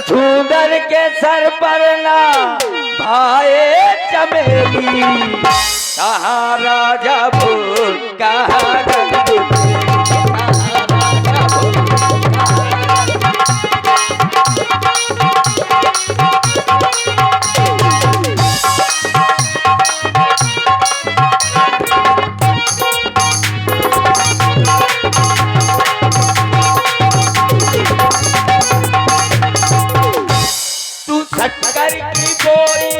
मछुंदर के सर पर ना भाए चमेली, कहाँ राजा भोग कहाँ रंगदुलारी, कहाँ राजा भोग शक्कर की गोरी,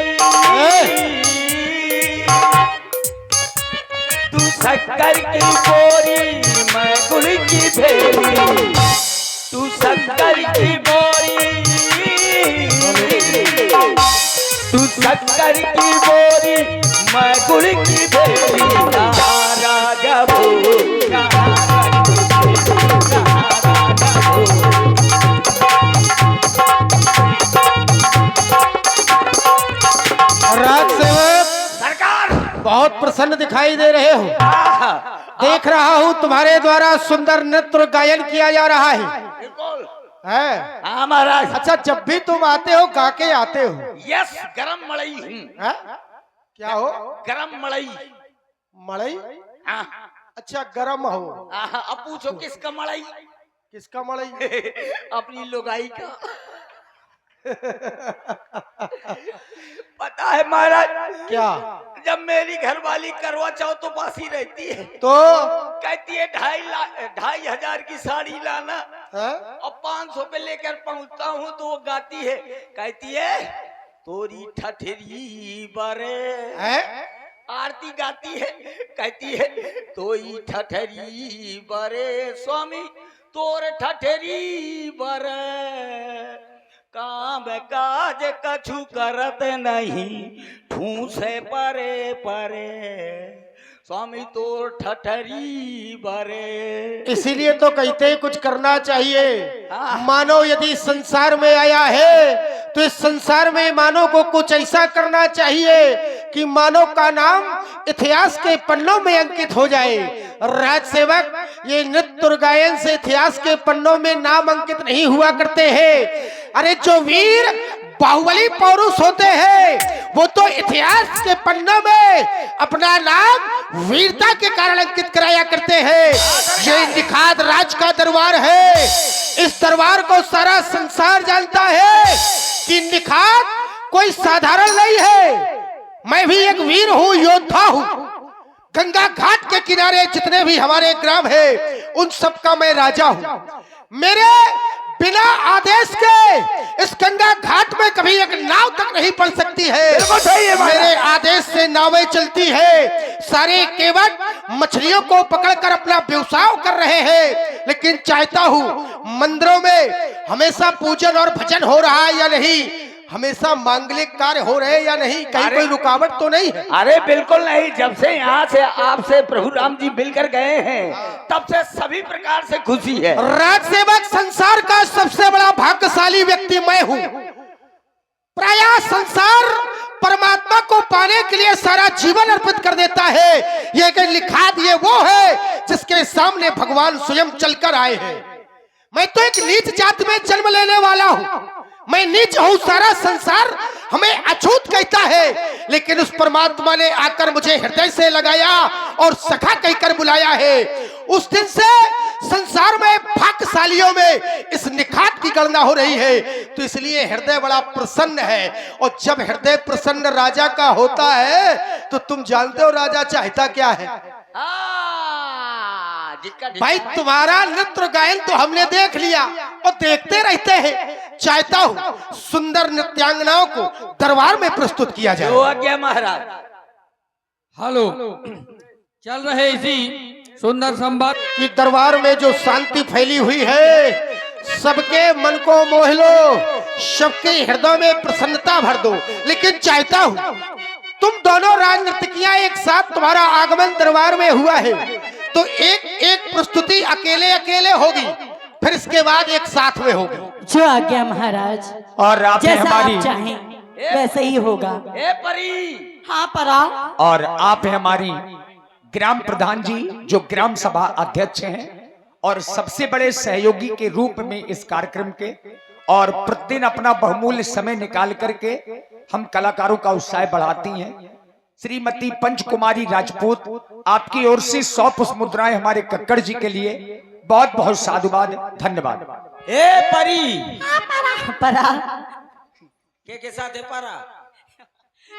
तू शक्कर की गोरी मैं गुड़ की भेली, तू शक्कर की गोरी, तू शक्कर की गोरी मैं गुड़ की भेली, कहाँ राजा भोग कहाँ राजा भोग। राज सेवक सरकार बहुत प्रसन्न दिखाई दे रहे हो। देख रहा हूँ तुम्हारे द्वारा सुंदर नृत्य गायन किया जा रहा है। बिल्कुल है? हाँ महाराज। अच्छा, जब भी तुम आते हो गा के आते हो। यस, गरम मड़ई हूँ। क्या हो? गरम मड़ई। मड़ई? हाँ। अच्छा, गरम हो। अब पूछो किसका मड़ई? किसका मड़ई? अपनी लुगाई का। पता है महाराज क्या? जब मेरी घरवाली करवा चौथ उपासी रहती है तो कहती है 2,500 की साड़ी लाना, और 500 पे लेकर पहुंचता हूँ तो वो गाती है, कहती है तोरी ठठरी बरे। आरती गाती है, कहती है तोई ठठरी बरे स्वामी तोर ठठरी बरे, काम काज कछु करत नहीं ठूसे परे परे, स्वामी तो ठठरी बरे। इसीलिए तो कहते हैं कुछ करना चाहिए। मानो यदि संसार में आया है तो इस संसार में मानव को कुछ ऐसा करना चाहिए कि मानव का नाम इतिहास के पन्नों में अंकित हो जाए। राज सेवक, ये नृत्य और गायन से इतिहास के पन्नों में नाम अंकित नहीं हुआ करते हैं। अरे जो वीर बाहुबली पौरुष होते हैं वो तो इतिहास के पन्नों में अपना नाम वीरता के कारण अंकित कराया करते हैं। ये निखात राज का दरबार है। इस दरबार को सारा संसार जानता है कि निखात कोई साधारण नहीं है। मैं भी एक वीर हूँ, योद्धा हूँ। गंगा घाट के किनारे जितने भी हमारे ग्राम है उन सब का मैं राजा हूँ। मेरे बिना आदेश के इस गंगा घाट में कभी एक नाव तक नहीं पड़ सकती है। मेरे आदेश से नावें चलती है। सारे केवट मछलियों को पकड़कर अपना व्यवसाय कर रहे हैं, लेकिन चाहता हूँ मंदिरों में हमेशा पूजन और भजन हो रहा है या नहीं, हमेशा मांगलिक कार्य हो रहे हैं या नहीं, कहीं कोई रुकावट तो नहीं है? अरे बिल्कुल नहीं। जब से यहाँ से आपसे प्रभु राम जी मिलकर गए हैं तब से सभी प्रकार से खुशी है। राज सेवक, संसार का सबसे बड़ा भाग्यशाली व्यक्ति मैं हूँ। प्राय संसार परमात्मा को पाने के लिए सारा जीवन अर्पित कर देता है। ये लिखात ये वो है जिसके सामने भगवान स्वयं चलकर आए हैं। मैं तो एक नीच जाति में जन्म लेने वाला हूँ। मैं नीच हूँ, सारा संसार हमें अछूत कहता है, लेकिन उस परमात्मा ने आकर मुझे हृदय से लगाया और सखा कहकर बुलाया है। उस दिन से संसार में भाग्यशालियों में इस निखात की गणना हो रही है। तो इसलिए हृदय बड़ा प्रसन्न है, और जब हृदय प्रसन्न राजा का होता है तो तुम जानते हो राजा चाहता क्या है? भाई, तुम्हारा नृत्य गायन तो हमने देख लिया और देखते रहते हैं। चाहता हूँ सुंदर नृत्यांगनाओं को दरबार में प्रस्तुत किया जाए। जो आज्ञा महाराज। हेलो, चल रहे इसी सुंदर संवाद कि दरबार में जो शांति फैली हुई है सबके मन को मोह लो, सबके हृदय में प्रसन्नता भर दो। लेकिन चाहता हूँ तुम दोनों राज नर्तकियां एक साथ, तुम्हारा आगमन दरबार में हुआ है तो एक एक प्रस्तुति अकेले अकेले होगी, फिर इसके बाद एक साथ में होगी। जो आज्ञा महाराज। और आप जैसा हमारी आप चाहें वैसे ही होगा। ए परी। हाँ परा। और आप हैं हमारी ग्राम प्रधान जी, जो ग्राम सभा अध्यक्ष हैं और सबसे बड़े सहयोगी के रूप में इस कार्यक्रम के, और प्रतिदिन अपना बहुमूल्य समय निकाल करके हम कलाकारों का उत्साह बढ़ाती हैं। श्रीमती पंचकुमारी राजपूत, आपकी ओर से 100 पुष्प मुद्राएं हमारे कक्कड़ जी के लिए। बहुत बहुत साधुवाद, धन्यवाद। ए परी परा के साथ है पारा?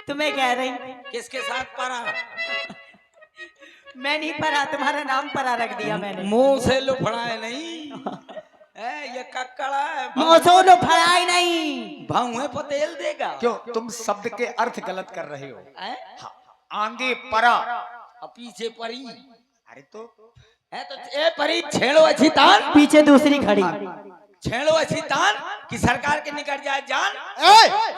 तुम्हें कह रही, किसके साथ पारा? मैं नहीं परा, तुम्हारा नाम परा रख दिया मैंने। मुंह से लुफड़ाए नहीं ये कक्कड़ा है। मौसों फड़ाई नहीं, भाऊ पतेल देगा। क्यों तुम शब्द के अर्थ गलत कर रहे हो? हैं? हाँ, आगे परा और पीछे परी। अरे तो है तो ए परी छेड़ो अच्छी तान, पीछे दूसरी खड़ी। छेड़ो अच्छी तान कि सरकार के निकट जाए जान।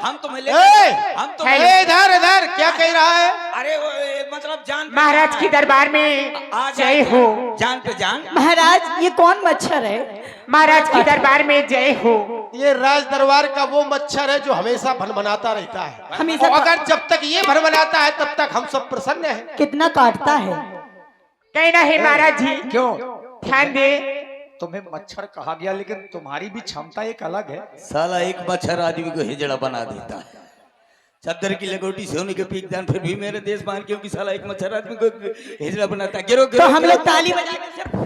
हम तुम्हें ले हम तो इधर इधर क्या कह रहा है? अरे वो मतलब जान पे महाराज जान की है। दरबार में आ जय जाए हो। जान पे जान। महाराज ये कौन मच्छर है? महाराज की दरबार में जय हो। ये राज दरबार का वो मच्छर है जो हमेशा भनभनाता रहता है। हमेशा और अगर जब तक ये भनभनाता है तब तक हम सब प्रसन्न हैं। कितना काटता है। कहना है महाराज जी, क्यों ध्यान दे। तुम्हें मच्छर कहा गया, लेकिन तुम्हारी भी क्षमता एक अलग है। साला एक मच्छर आदमी को हिजड़ा बना देता है। चद्दर की लगोटी से होने के पीक जान, फिर भी मेरे देश मान क्योंकि साला एक मच्छर आदमी को हिजड़ा बनाता है। गिरो तो हम लोग ताली बजा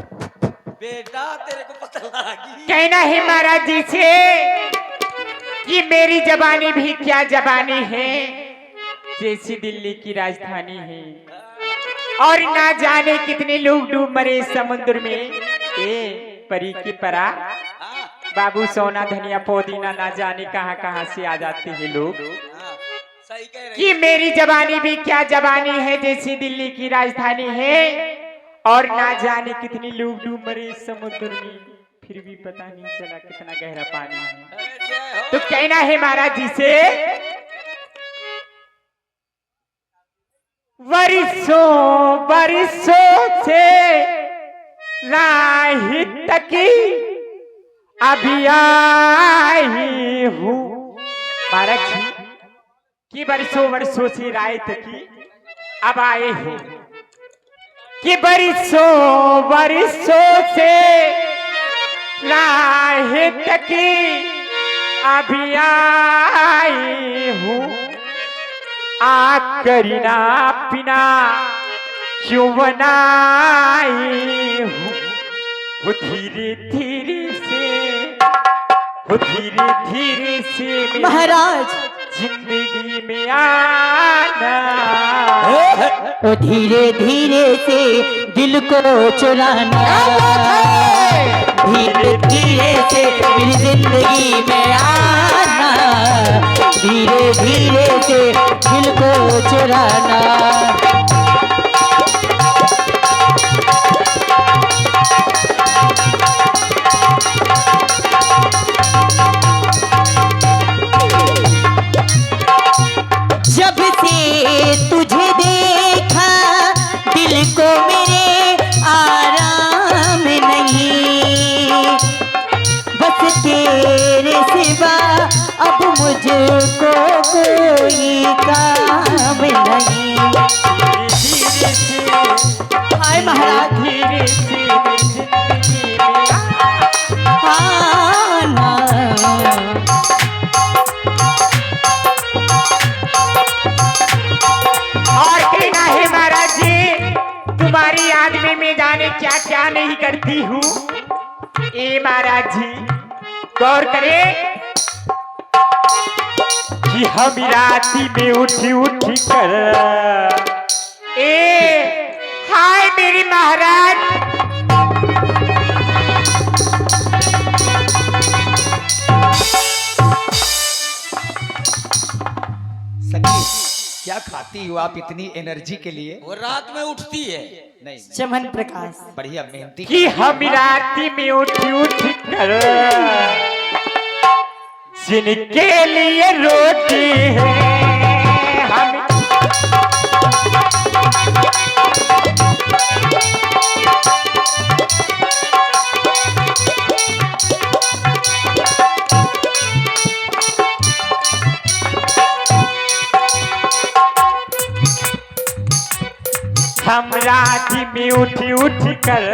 बेटा तेरे को पता लगी। कहना है महाराज जी से कि मेरी जबानी भी क्या जबानी है, जैसी दिल्ली की राजधानी है। और ना जाने कितने लोग डूब मरे समुद्र में। ए परी की परा, बाबू सोना धनिया पुदीना ना जाने कहां कहां से आ जाते हैं लोग। सही कह रही कि मेरी जबानी भी क्या जबानी है, जैसी दिल्ली की राजधानी है। और ना जाने कितने लोग डूब मरे समुद्र में, फिर भी पता नहीं चला कितना गहरा पानी है। तो कहना है महाराज जी से, वर्षों वर्षों से राही तकी अभी आई हूँ। महाराज जी कि वर्षों वर्षों से राय तकी अब आए हो, कि वर्षों वर्षों से राह तकी अभी आई हूँ। करीना पिना क्यों बनाई हूँ। वो धीरे धीरे से महाराज जिंदगी में आना। तो धीरे धीरे से दिल को चुराना, धीरे धीरे से मेरी जिंदगी में आना, धीरे धीरे से दिल को चुराना। जब से तुझे देखा दिल को मेरे आराम नहीं, बस तेरे सिवा अब मुझको कोई काम नहीं। हाय महाराज, धीरे से जिंदगी में आना। और कहना है महाराज जी, तुम्हारी याद में मैं जाने क्या क्या नहीं करती हूँ। ए महाराज जी गौर करे कि हम राती में उठी उठी कर, ए हाय मेरी महाराज, क्या खाती हो आप इतनी एनर्जी के लिए? वो रात में उठती है। नहीं चमन प्रकाश बढ़िया मेहनती। कि हम राती में उठ उठ कर जिनके लिए रोटी है हम राती में उठ कर,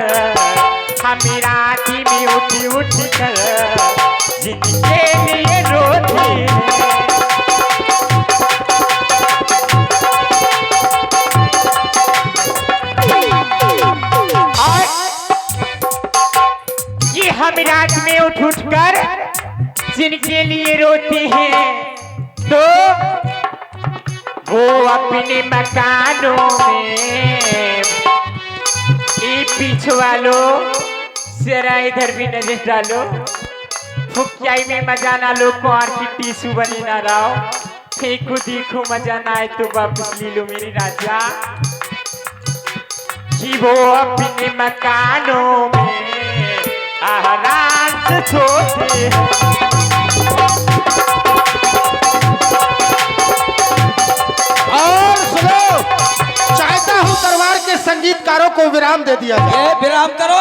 हम राती में उठ कर जिनके रात में उठ उठ कर जिनके लिए रोते हैं तो वो अपने मकानों में पीछे वालों जरा इधर भी नजर डालो फुकियाई में मजा ना लो कुआर की टीसू बनी ना रहो फेंको देखो मजा ना आए तो वापस ले लो मेरी राजा कि वो अपने मकानों में आराम सोते और सुनो, चाहता हूँ दरबार के संगीतकारों को विराम दे दिया जाए। ये विराम करो।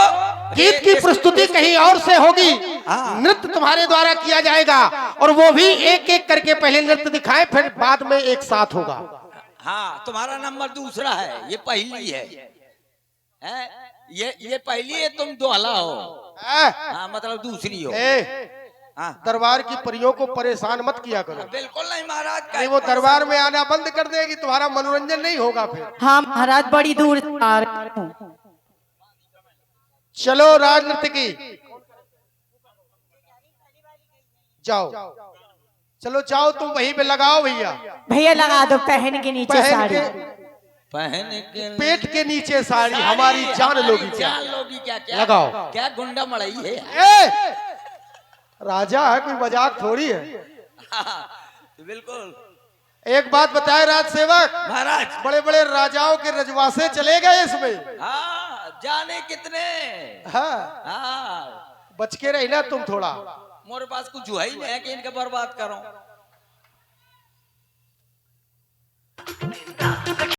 गीत की प्रस्तुति कहीं और से होगी, नृत्य तुम्हारे द्वारा किया जाएगा और वो भी एक एक करके पहले नृत्य दिखाएं फिर बाद में एक साथ होगा। हाँ, तुम्हारा नंबर दूसरा है, ये पहली है, ये पहली है, तुम दोहला हो। हाँ, मतलब दूसरी हो। हाँ। दरबार की परियों को परेशान मत किया करो। बिल्कुल नहीं महाराज, नहीं वो दरबार में आना बंद कर देगी, तुम्हारा मनोरंजन नहीं होगा फिर। हाँ महाराज बड़ी दूर से आ रही हूँ। चलो राज नृत्य की जाओ, चलो जाओ तुम वहीं पे लगाओ भैया। भैया लगा दो पहन के नीचे साड़ी। पहन के पेट के नीचे साड़ी हमारी जान लोगी क्या? जान लोगी क्या? क्या लगाओ। क्या गुंडा मड़ाई है? राजा है, कोई मजाक थोड़ी है। तो बिल्कुल। एक बात बताए राज सेवक महाराज, बड़े बड़े राजाओं के रजवासे चले गए इसमें। हाँ, जाने कितने। हाँ, हाँ, बच के रहना तुम थोड़ा। मोरे पास कुछ है ही नहीं है कि इनका बर्बाद करो।